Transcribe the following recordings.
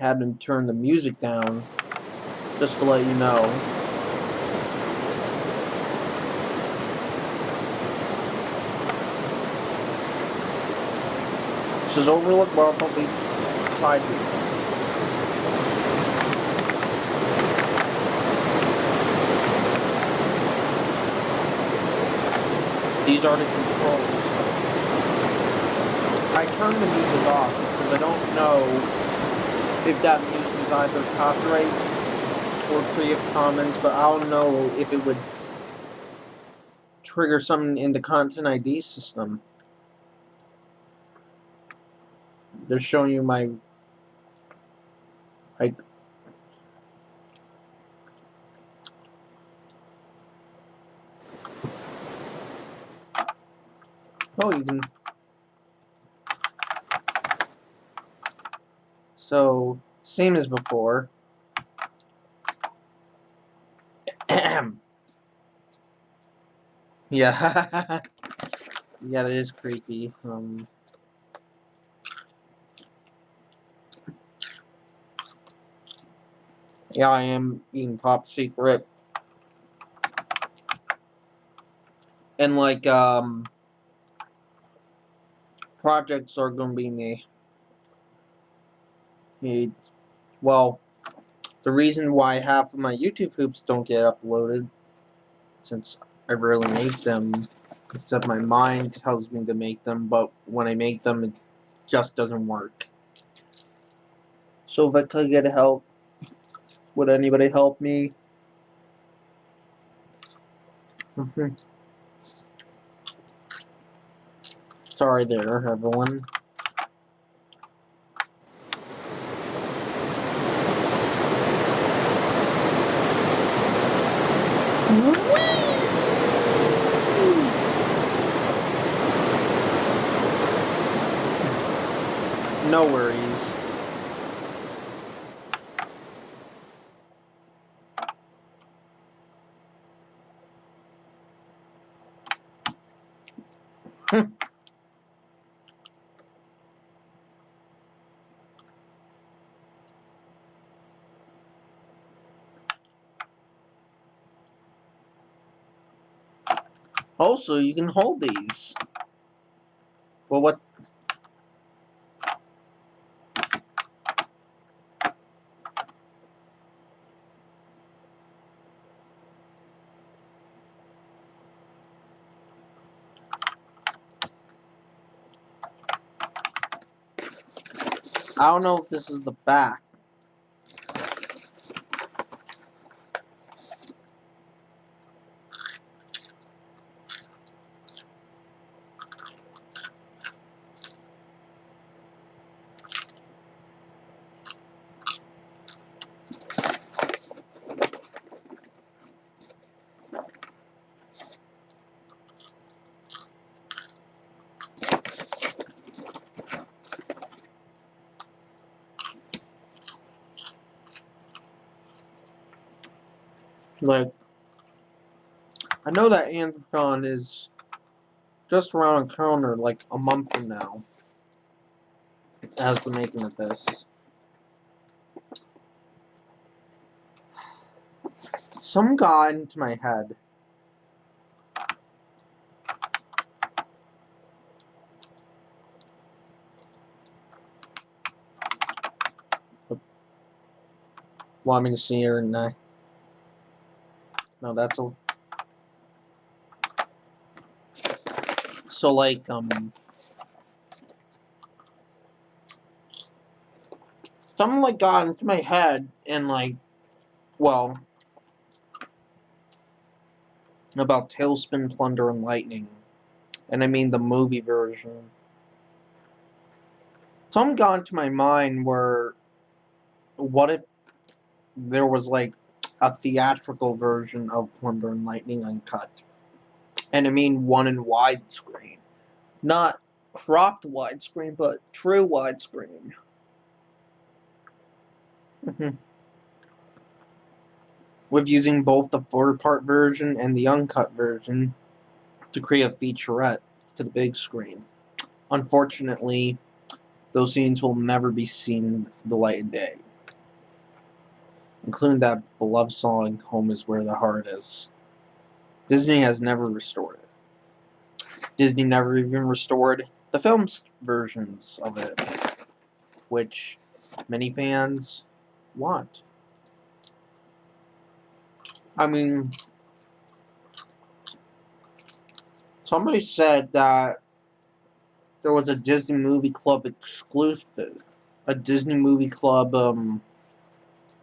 had to turn the music down, just to let you know. This is Overlook Marble Beach side view. These are the controls. I turned the music off because I don't know if that music is either copyright or Creative Commons, but I don't know if it would trigger something in the Content ID system. They're showing you my oh, you can. So same as before. Yeah. Yeah, it is creepy. Yeah, I am eating Top Secret. And like, projects are gonna be me. Well, the reason why half of my YouTube hoops don't get uploaded, since I rarely make them, except my mind tells me to make them, but when I make them, it just doesn't work. So if I could get help, would anybody help me? Sorry there, everyone. No worries. Also, you can hold these. Well, what? I don't know if this is the back. Like, I know that Anthrocon is just around the corner, like a month from now, as the making of this. Some got into my head. Want me to see her and I? No, that's a. So like something like got into my head and like, well, about Talespin, Plunder, and Lightning, and I mean the movie version. Something got into my mind where, what if there was like a theatrical version of Plunder and Lightning uncut? And I mean one in widescreen. Not cropped widescreen, but true widescreen. With using both the 4-part version and the uncut version to create a featurette to the big screen. Unfortunately, those scenes will never be seen the light of day. including that beloved song "Home Is Where the Heart Is." Disney has never restored it. Disney never even restored the film's versions of it, which many fans want. I mean, somebody said that there was a Disney Movie Club exclusive, a Disney Movie Club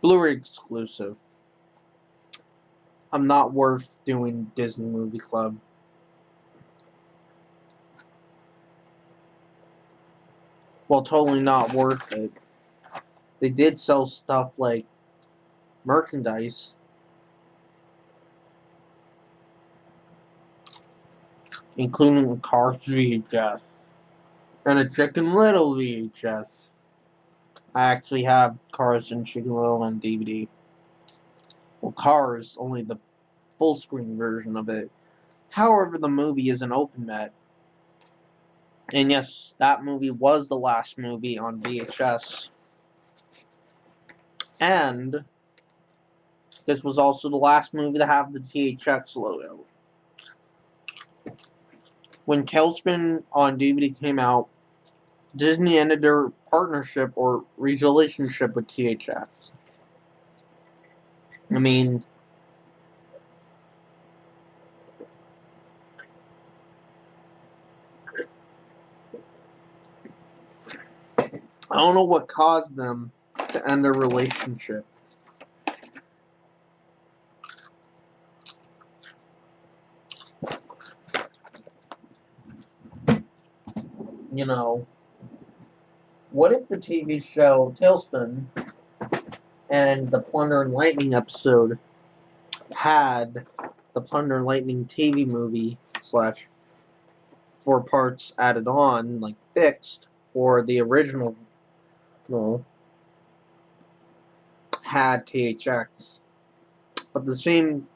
Blu-ray exclusive. I'm not worth doing Disney Movie Club. Well, totally not worth it. They did sell stuff like merchandise, including a Cars VHS and a Chicken Little VHS. I actually have Cars and Chicken Little on DVD. Well, Cars, only the full screen version of it. However, the movie is an open net. And yes, that movie was the last movie on VHS. And this was also the last movie to have the THX logo. When Talespin on DVD came out, Disney ended their partnership or relationship with THX. I mean, I don't know what caused them to end their relationship. You know, what if the TV show Talespin and the Plunder and Lightning episode had the Plunder and Lightning TV movie slash 4 parts added on, like fixed, or the original had THX, but the same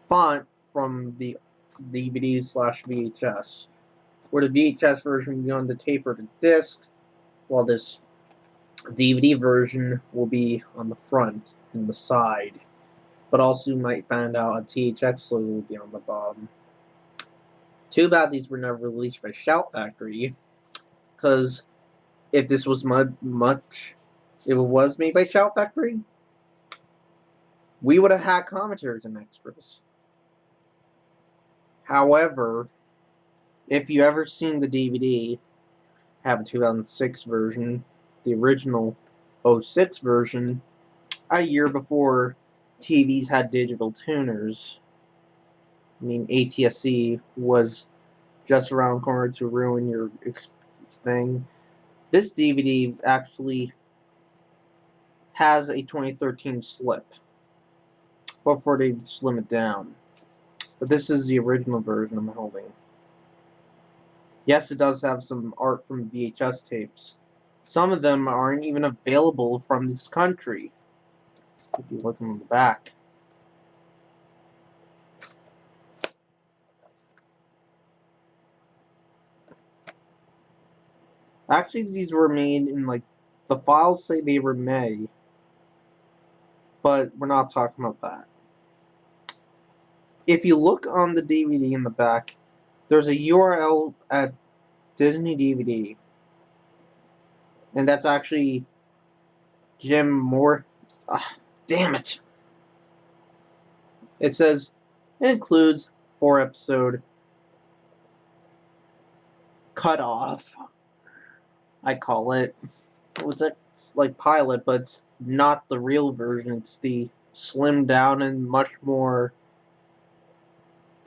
font from the DVD slash VHS, where the VHS version will be on the tape or the disc, while this DVD version will be on the front and the side. But also, you might find out a THX logo will be on the bottom. Too bad these were never released by Shout Factory, because if this was if it was made by Shout Factory, we would have had commentaries and extras. However, if you ever seen the DVD, have a 2006 version, the original 06 version, a year before TVs had digital tuners. I mean, ATSC was just around the corner to ruin your thing. This DVD actually has a 2013 slip before they slim it down. But this is the original version I'm holding. Yes, it does have some art from VHS tapes. Some of them aren't even available from this country, if you look on the back. Actually, these were made in, like, the files say they were May, but we're not talking about that. If you look on the DVD in the back, there's a URL at Disney DVD, and that's actually Jim Moore. Damn it! It says it includes 4-episode cutoff. I call it. It's like pilot, but it's not the real version. It's the slimmed down and much more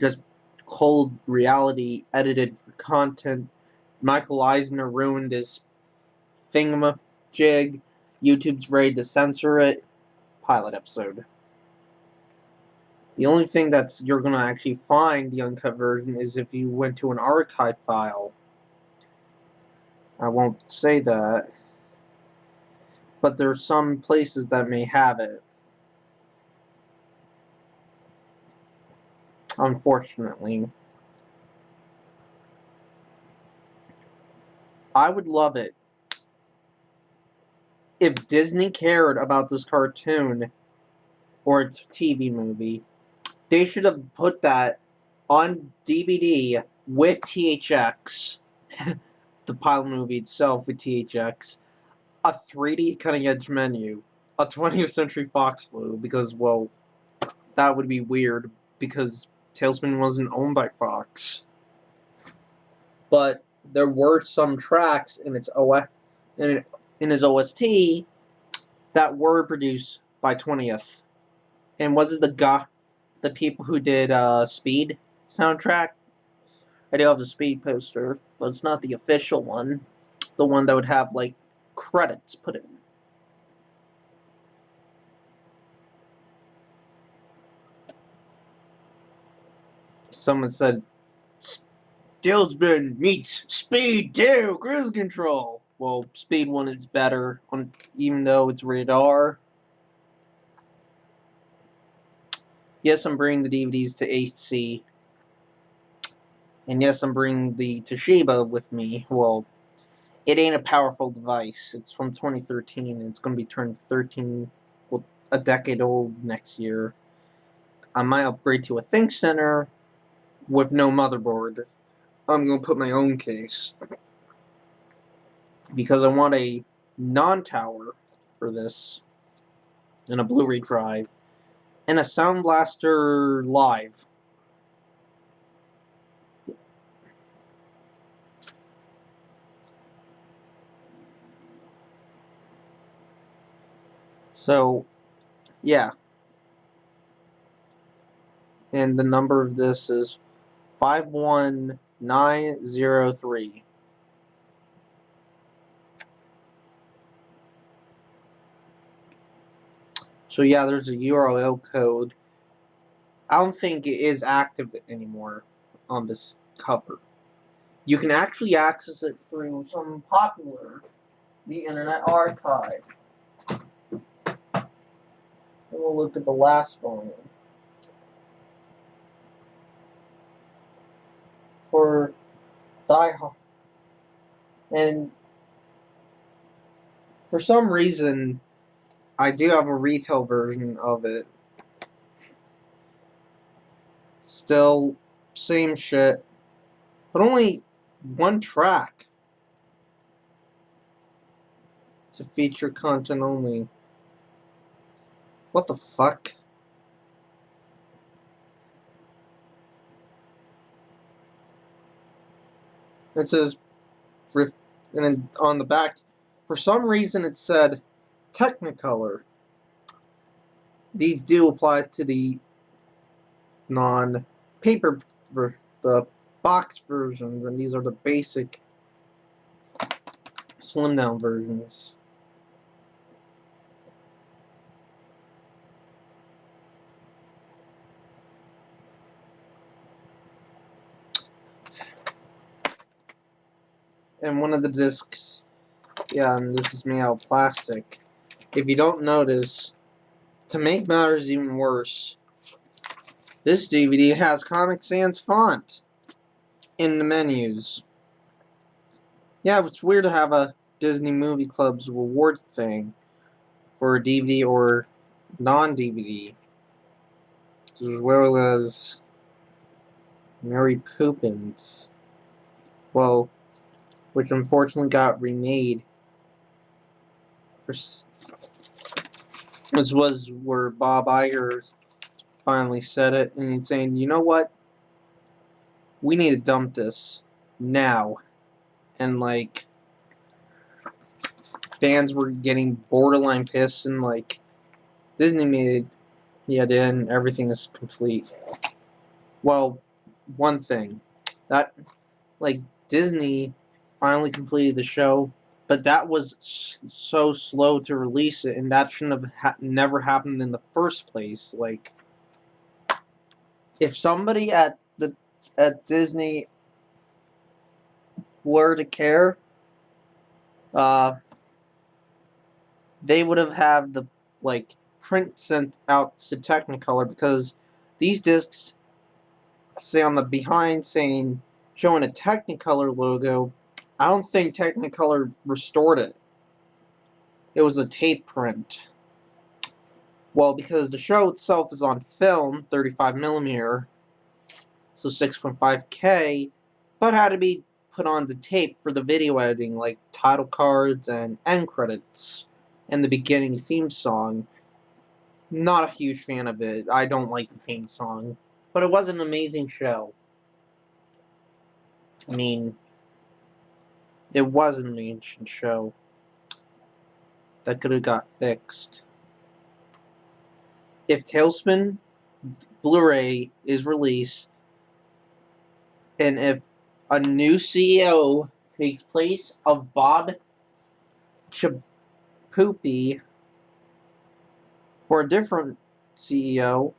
just cold reality edited for content. Michael Eisner ruined his thingamajig. YouTube's ready to censor it. Pilot episode. The only thing that's you're gonna actually find the uncut version is if you went to an archive file. I won't say that, but there's some places that may have it. Unfortunately. I would love it if Disney cared about this cartoon or TV movie, they should have put that on DVD with THX, the pilot movie itself with THX, a 3D cutting edge menu, a 20th Century Fox logo, because, well, that would be weird because Talespin wasn't owned by Fox. But there were some tracks in its in his OST that were produced by 20th. And was it the people who did Speed soundtrack? I do have the Speed poster, but it's not the official one. The one that would have like credits put in. Someone said Talespin meets Speed 2 Cruise Control. Well, Speed 1 is better, even though it's rated R. Yes, I'm bringing the DVDs to HC. And yes, I'm bringing the Toshiba with me. Well, it ain't a powerful device. It's from 2013, and it's going to be turned 13, well, a decade old next year. I might upgrade to a Think Center with no motherboard. I'm going to put my own case. Because I want a non-tower for this, and a Blu-ray drive, and a Sound Blaster Live. So, yeah. And the number of this is 51903. So yeah, there's a URL code. I don't think it is active anymore on this cover. You can actually access it through some popular, the Internet Archive. And we'll look at the last volume. For Die Hard. And for some reason, I do have a retail version of it. Still, same shit. But only one track. To feature content only. What the fuck? It says, and then on the back, for some reason it said Technicolor. These do apply to the non-paper, the box versions, and these are the basic slim down versions. And one of the discs, yeah, and this is made out of plastic. If you don't notice, to make matters even worse, this DVD has Comic Sans font in the menus. Yeah, it's weird to have a Disney Movie Club's reward thing for a DVD or non-DVD, as well as Mary Poppins. Well, which unfortunately got remade. This was where Bob Iger finally said it, and he's saying, you know what? We need to dump this now. And, like, fans were getting borderline pissed, and, like, Disney made, yeah, then everything is complete. Well, one thing. That, like, Disney finally completed the show, but that was so slow to release it, and that shouldn't have never happened in the first place. Like, if somebody at Disney were to care, they would have had the like print sent out to Technicolor, because these discs say on the behind saying showing a Technicolor logo. I don't think Technicolor restored it. it was a tape print. Well, because the show itself is on film, 35mm, so 6.5K, but had to be put on the tape for the video editing, like title cards and end credits, and the beginning theme song. Not a huge fan of it. I don't like the theme song, but it was an amazing show. I mean, it was an ancient show that could have got fixed. If Talespin Blu-ray is released, and if a new CEO takes place of Bob Chapoopy for a different CEO,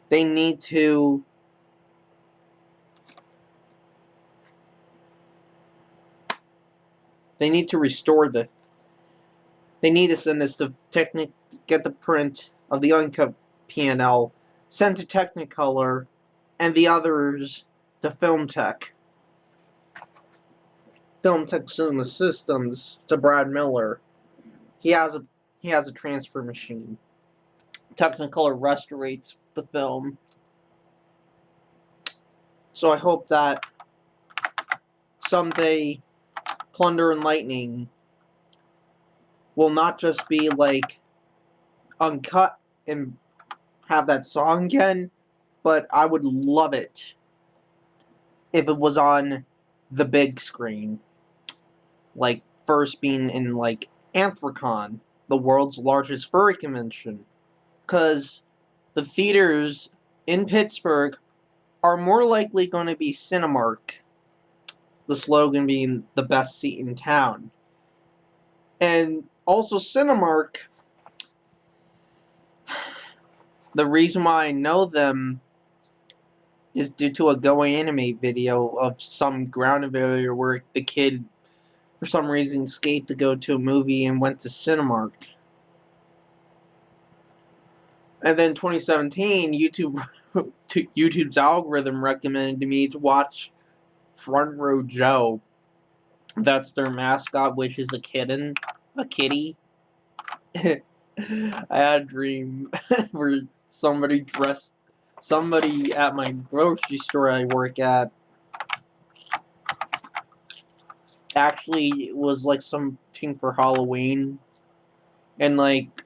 they need to restore the. They need to send this to get the print of the uncut P&L sent to Technicolor, and the others to Filmtech. Filmtech Cinema Systems to Brad Miller. He has a transfer machine. Technicolor restorates the film. So I hope that someday Plunder and Lightning will not just be like uncut and have that song again, but I would love it if it was on the big screen. Like first being in like Anthrocon, the world's largest furry convention. Because the theaters in Pittsburgh are more likely going to be Cinemark, the slogan being the best seat in town. And also Cinemark, the reason why I know them is due to a Going Anime video of some grounded area where the kid, for some reason, escaped to go to a movie and went to Cinemark. And then 2017, YouTube's algorithm recommended to me to watch Front Row Joe. That's their mascot, which is a kitten. A kitty. I had a dream where somebody at my grocery store I work at actually was like something for Halloween. And like